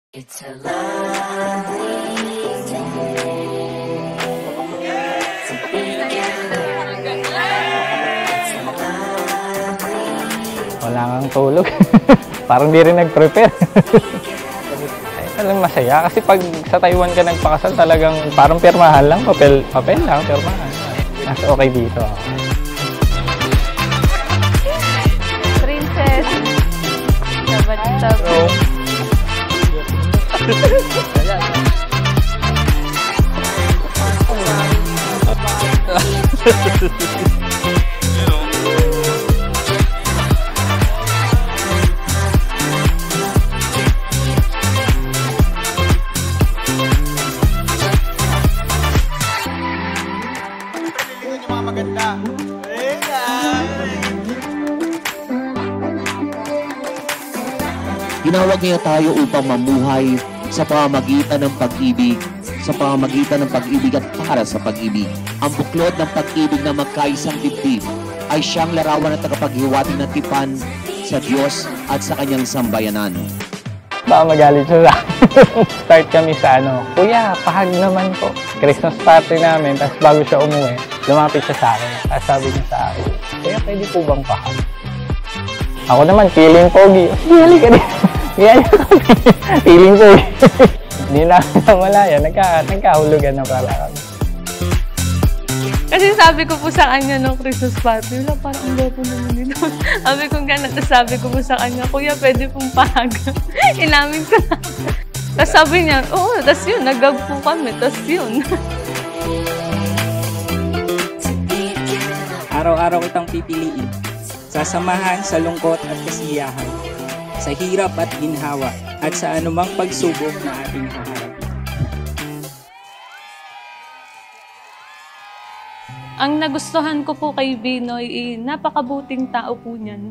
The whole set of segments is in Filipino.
It's a lovely day to be together. It's a lovely Wala kang tulog. Parang di rin nag-prepare. Ay, alam, masaya. Kasi pag sa Taiwan ka nagpakasal, talagang parang pirmahan lang. Papel lang, pirmahan. Mas okay dito. Princess. Sabat-sabat. Tinawag niya tayo upang mamuhay sa pamamagitan ng pag-ibig, sa pamamagitan ng pag-ibig at para sa pag-ibig. Ang buklod ng pag-ibig na magkaisang dibdib ay siyang larawan at tagapaghiwatig ng tipan sa Diyos at sa kanyang sambayanan. Baka magalit siya sa start kami sa Kuya, pahag naman po. Christmas party namin, tapos bago siya umuwi, lumapit siya sa akin. Tapos sabi niya sa akin, Kuya, pwede po bang pahag? Ako naman, feeling pogi. Sige, halika din. Yan kami. Feeling pogi. Hindi na malaya. Nagkahulugan na pala kami. Kasi sabi ko po sa kanya nung Christmas party, wala, parang ang gwapo naman dito. Sabi ko gano'n, tapos sabi ko po sa kanya, Kuya, pwede pong pahag. Inamin ko na. Tapos sabi niya, oo, tapos yun, nag-gag po kami, tapos yun. Araw-araw kitang pipiliin. Sasamahan sa lungkot at kasiyahan, sa hirap at ginhawa, at sa anumang pagsubok na ating haharapin. Ang nagustuhan ko po kay Binoy, napakabuting tao po niyan.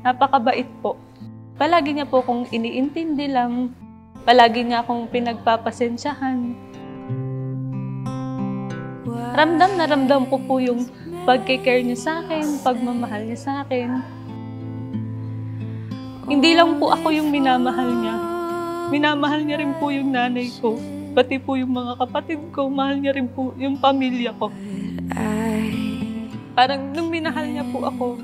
Napakabait po. Palagi niya po kung iniintindi lang. Palagi niya akong pinagpapasensyahan. Ramdam na ramdam ko po yung pagkikare niya sa akin, pagmamahal niya sa akin. Hindi lang po ako yung minamahal niya. Minamahal niya rin po yung nanay ko. Pati po yung mga kapatid ko, mahal niya rin po yung pamilya ko. Parang nung minahal niya po ako,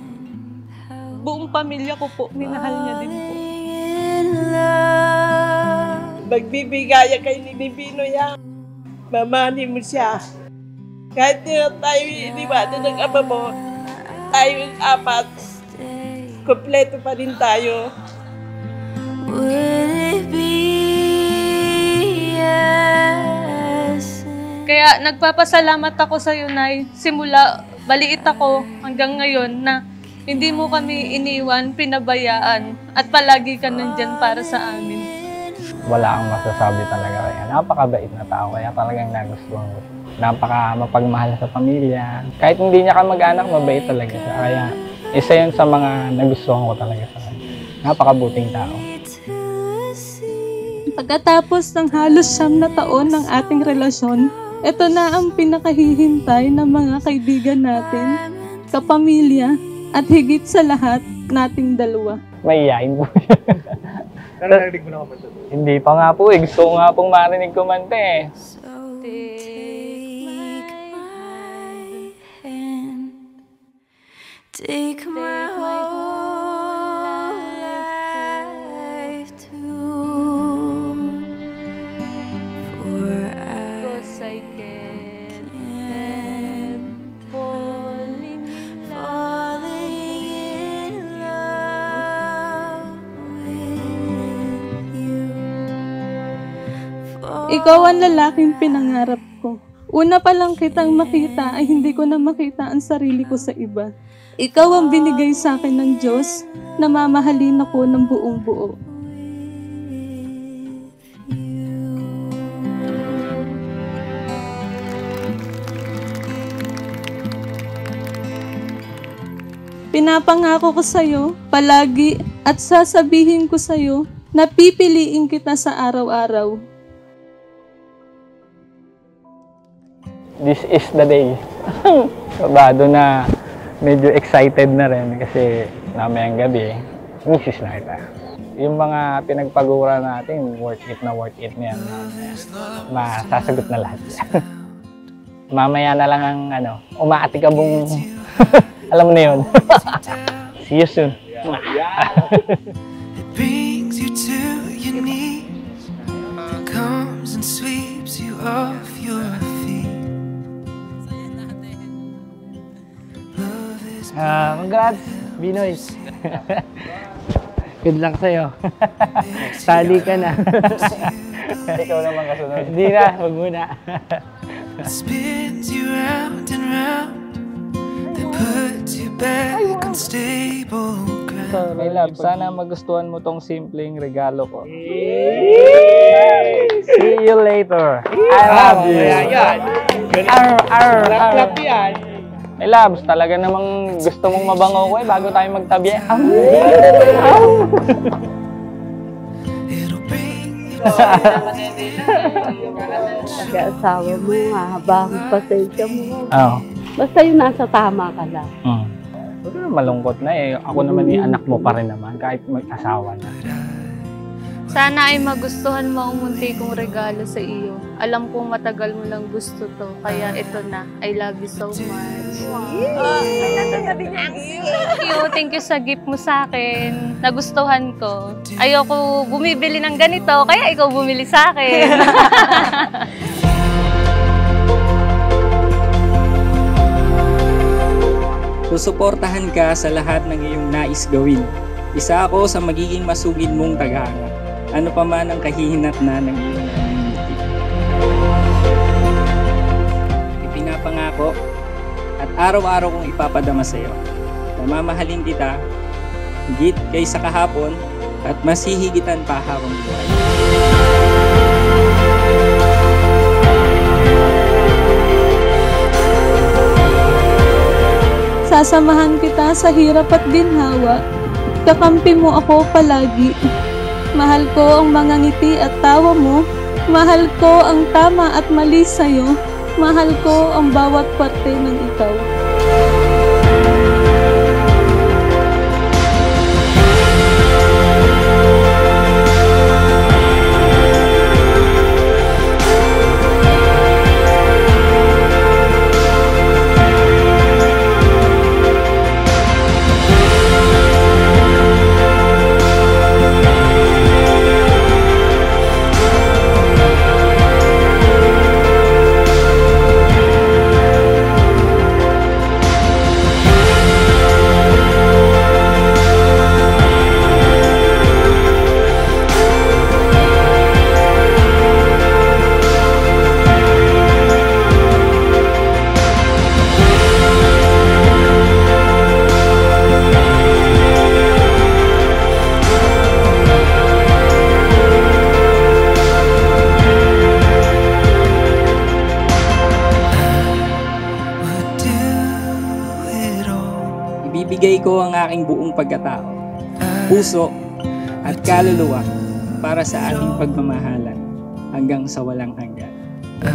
buong pamilya ko po, minahal niya din po. Magbibigaya kay ni Binoy yan. Mamani mo siya. Kahit tayo iniwanan ng ama mo, tayo apat, kompleto pa rin tayo. Kaya nagpapasalamat ako sa iyo, Nay. Simula maliit ako hanggang ngayon na hindi mo kami iniwan, pinabayaan, at palagi ka nandyan para sa amin. Wala akong masasabi talaga kaya. Napakabait na tao, kaya talagang nagustuhan ko. Napaka mapagmahal sa pamilya. Kahit hindi niya kamag-anak, mabait talaga siya. Kaya isa yun sa mga nagustuhan ko talaga sa kanya. Napakabuting tao. Pagkatapos ng halos 9 na taon ng ating relasyon, ito na ang pinakahihintay ng mga kaibigan natin, kapamilya, at higit sa lahat, nating dalawa. Mahihain po siya. Pero narinig mo na kumanta? Hindi pa nga po eh. Gusto ko nga pong marinig kumanta eh. Take my whole life too, for Because I can't falling falling in love with you. Ikaw ang lalaking pinangarap ko. Una pa lang kitang makita ay hindi ko na makita ang sarili ko sa iba. Ikaw ang binigay sa akin ng Diyos na mamahalin ako ng buong buo. Pinapangako ko sa iyo palagi at sasabihin ko sa iyo na pipiliin kita sa araw-araw. This is the day. Kabado na medyo excited na rin kasi mamayang gabi. Misis na kita. Yung mga pinagpagura natin, worth it na yan. Masasagot na lahat. Mamaya na lang ang umaati ka bung, alam mo na yun. See you soon. It brings you to your knees, comes and sweeps you off your feet. Congrats, Binoy. Good luck sa'yo. Tali ka na. Ikaw naman kasunod. Hindi na, wag muna. Spins you round and round, then puts you back on stable ground. My love, sana magustuhan mo tong simpleng regalo ko. See you later. I love you. Clap yan. My loves, talaga namang gusto mong mabango ko bago tayo magtabi. Pag-asawa mo, habang pasensya mo. Oo. Basta yung nasa tama ka lang. Huwag na malungkot na eh. Ako naman yung anak mo pa rin naman kahit mag-asawa na. Sana ay magustuhan mo ang munti kong regalo sa iyo. Alam kong matagal mo lang gusto to, kaya ito na. I love you so much. Thank you sa gift mo sa akin. Nagustuhan ko. Ayoko bumibili ng ganito, kaya ikaw bumili sa akin. Susuportahan ka sa lahat ng iyong nais gawin. Isa ako sa magiging masugid mong tagahanga. Ano pa man ang kahihinatnan ng iyong community. Ipinapangako at araw-araw kong ipapadama sa iyo. Mamahalin kita, higit kaysa kahapon at mas hihigitan pa habang buhay. Sasamahan kita sa hirap at ginhawa. Kakampi mo ako palagi. Mahal ko ang mga ngiti at tawa mo. Mahal ko ang tama at mali sa'yo. Mahal ko ang bawat parte ng ikaw. Ibibigay ko ang aking buong pagkatao, puso at kaluluwa para sa ating pagmamahalan hanggang sa walang hanggan. I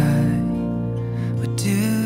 would do